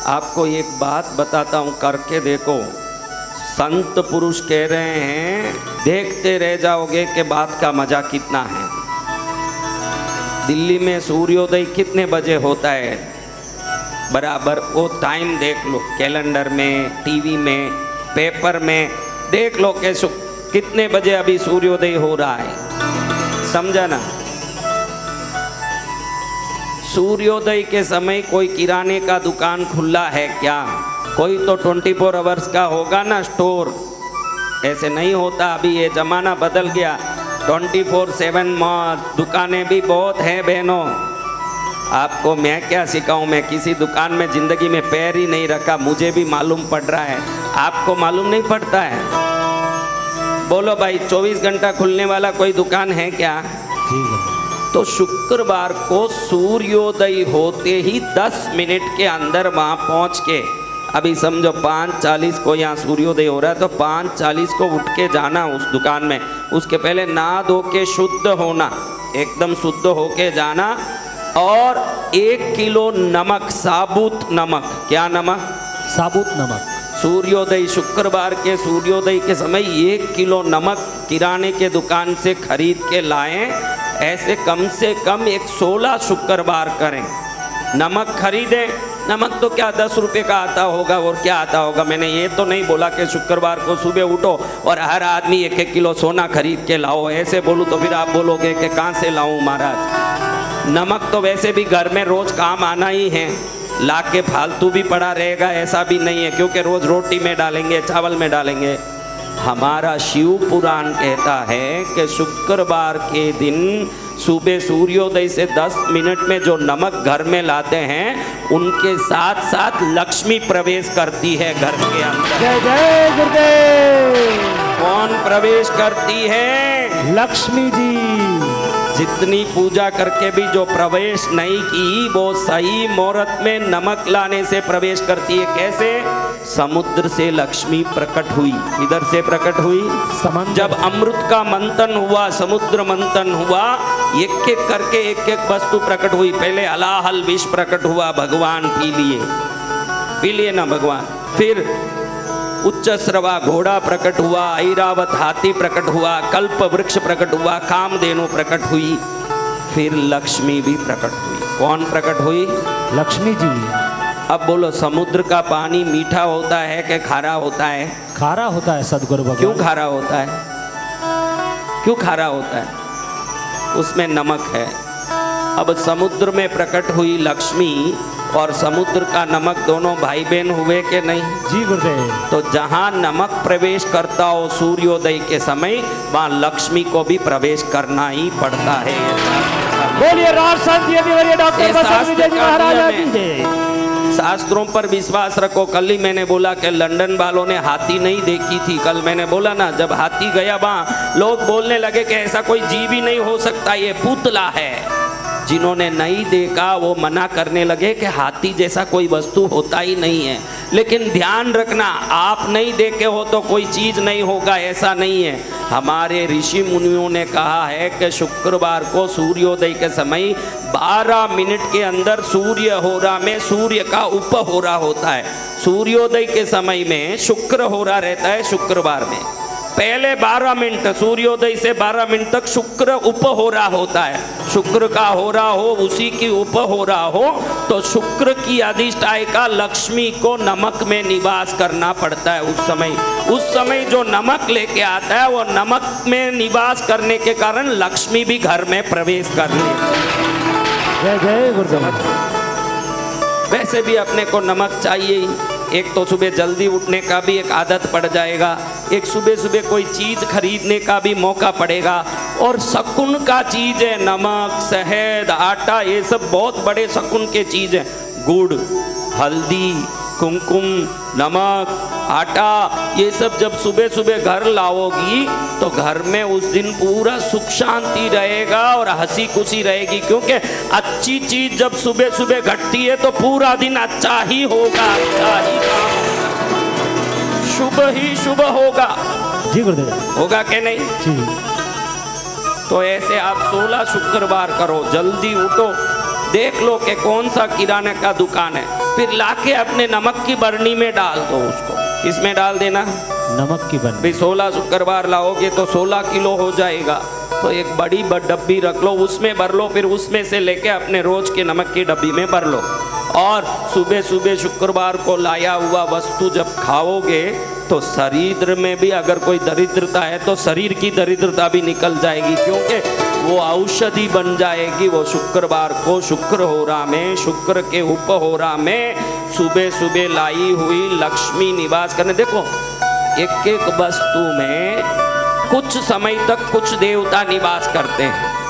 आपको एक बात बताता हूँ, करके देखो। संत पुरुष कह रहे हैं, देखते रह जाओगे कि बात का मजा कितना है। दिल्ली में सूर्योदय कितने बजे होता है, बराबर वो टाइम देख लो, कैलेंडर में, टीवी में, पेपर में देख लो कि कितने बजे अभी सूर्योदय हो रहा है, समझा ना। सूर्योदय के समय कोई किराने का दुकान खुला है क्या? कोई तो 24 आवर्स का होगा ना स्टोर, ऐसे नहीं होता। अभी ये जमाना बदल गया, 24/7 दुकानें भी बहुत हैं बहनों। आपको मैं क्या सिखाऊं, मैं किसी दुकान में जिंदगी में पैर ही नहीं रखा, मुझे भी मालूम पड़ रहा है, आपको मालूम नहीं पड़ता है। बोलो भाई, 24 घंटा खुलने वाला कोई दुकान है क्या? तो शुक्रवार को सूर्योदय होते ही 10 मिनट के अंदर वहां पहुंच के, अभी समझो 5:40 को यहाँ सूर्योदय हो रहा है, तो 5:40 को उठ के जाना उस दुकान में। उसके पहले नहा धो के शुद्ध होना, एकदम शुद्ध होके जाना, और 1 किलो नमक, साबुत नमक। क्या नमक? साबुत नमक। सूर्योदय, शुक्रवार के सूर्योदय के समय 1 किलो नमक किराने के दुकान से खरीद के लाएं। ऐसे कम से कम 16 शुक्रवार करें। नमक खरीदें। नमक तो क्या 10 रुपये का आता होगा, और क्या आता होगा। मैंने ये तो नहीं बोला कि शुक्रवार को सुबह उठो और हर आदमी 1-1 किलो सोना खरीद के लाओ। ऐसे बोलूँ तो फिर आप बोलोगे कि कहाँ से लाऊं महाराज। नमक तो वैसे भी घर में रोज काम आना ही है, ला के फालतू भी पड़ा रहेगा ऐसा भी नहीं है, क्योंकि रोज रोटी में डालेंगे, चावल में डालेंगे। हमारा शिव पुराण कहता है कि शुक्रवार के दिन सुबह सूर्योदय से 10 मिनट में जो नमक घर में लाते हैं, उनके साथ साथ लक्ष्मी प्रवेश करती है घर के अंदर। जय जय गुरुदेव। कौन प्रवेश करती है? लक्ष्मी जी। जितनी पूजा करके भी जो प्रवेश नहीं की, वो सही मुहूर्त में नमक लाने से प्रवेश करती है। कैसे? समुद्र से लक्ष्मी प्रकट हुई। इधर से प्रकट हुई समुद्र। जब अमृत का मंथन हुआ, समुद्र मंथन हुआ, एक एक करके एक एक वस्तु प्रकट हुई। पहले हलाहल विष प्रकट हुआ, भगवान पी लिए ना भगवान। फिर उच्च श्रवा घोड़ा प्रकट हुआ, ऐरावत हाथी प्रकट हुआ, कल्प वृक्ष प्रकट हुआ, कामधेनु प्रकट हुई, फिर लक्ष्मी भी प्रकट हुई। कौन प्रकट हुई? लक्ष्मी जी। अब बोलो, समुद्र का पानी मीठा होता है कि खारा होता है? खारा होता है सदगुरु भगवान। क्यों खारा होता है? क्यों खारा होता है? उसमें नमक है। अब समुद्र में प्रकट हुई लक्ष्मी और समुद्र का नमक दोनों भाई बहन हुए कि नहीं? जी गुरुदेव। तो जहाँ नमक प्रवेश करता हो सूर्योदय के समय, वहाँ लक्ष्मी को भी प्रवेश करना ही पड़ता है। बोलिए राज संत डॉक्टर बसंत विजय जी महाराज की जय। शास्त्रों पर विश्वास रखो। कल ही मैंने बोला कि लंदन वालों ने हाथी नहीं देखी थी। कल मैंने बोला ना, जब हाथी गया वहाँ लोग बोलने लगे कि ऐसा कोई जीव ही नहीं हो सकता, ये पुतला है। जिन्होंने नहीं देखा वो मना करने लगे कि हाथी जैसा कोई वस्तु होता ही नहीं है। लेकिन ध्यान रखना, आप नहीं देखे हो तो कोई चीज नहीं होगा, ऐसा नहीं है। हमारे ऋषि मुनियों ने कहा है कि शुक्रवार को सूर्योदय के समय 12 मिनट के अंदर सूर्य होरा में सूर्य का उपहोरा होता है। सूर्योदय के समय में शुक्र होरा रहता है। शुक्रवार में पहले 12 मिनट, सूर्योदय से 12 मिनट तक शुक्र उपहोरा होता है। शुक्र का होरा हो, उसी की उपहोरा हो, तो शुक्र की अधिष्ठायिका लक्ष्मी को नमक में निवास करना पड़ता है। उस समय जो नमक लेके आता है, वो नमक में निवास करने के कारण लक्ष्मी भी घर में प्रवेश कर लेती है। जय जय गुरुदेव। वैसे भी अपने को नमक चाहिए ही। एक तो सुबह जल्दी उठने का भी एक आदत पड़ जाएगा, एक सुबह सुबह कोई चीज खरीदने का भी मौका पड़ेगा। और शकुन का चीज है नमक, शहद, आटा, ये सब बहुत बड़े शकुन के चीज है। गुड़, हल्दी, कुमकुम, नमक, आटा, ये सब जब सुबह सुबह घर लाओगी तो घर में उस दिन पूरा सुख शांति रहेगा और हंसी खुशी रहेगी। क्योंकि अच्छी चीज जब सुबह सुबह घटती है तो पूरा दिन अच्छा ही होगा, अच्छा ही शुभ ही शुभ होगा। जी गुरुदेव। होगा कि नहीं? जी। तो ऐसे आप 16 शुक्रवार करो, जल्दी उठो, देख लो कि कौन सा किराने का दुकान है। फिर लाके अपने नमक की बरनी में डाल दो उसको। किसमें डाल देना? नमक की बरनी। भाई 16 शुक्रवार लाओगे तो 16 किलो हो जाएगा, तो एक बड़ी डब्बी रख लो, उसमें भर लो, फिर उसमें से लेके अपने रोज के नमक की डब्बी में भर लो। और सुबह सुबह शुक्रवार को लाया हुआ वस्तु जब खाओगे तो शरीर में भी अगर कोई दरिद्रता है तो शरीर की दरिद्रता भी निकल जाएगी, क्योंकि वो औषधि बन जाएगी। वो शुक्रवार को शुक्र होरा में, शुक्र के उपहोरा में सुबह सुबह लाई हुई लक्ष्मी निवास करने। देखो एक एक वस्तु में कुछ समय तक कुछ देवता निवास करते हैं।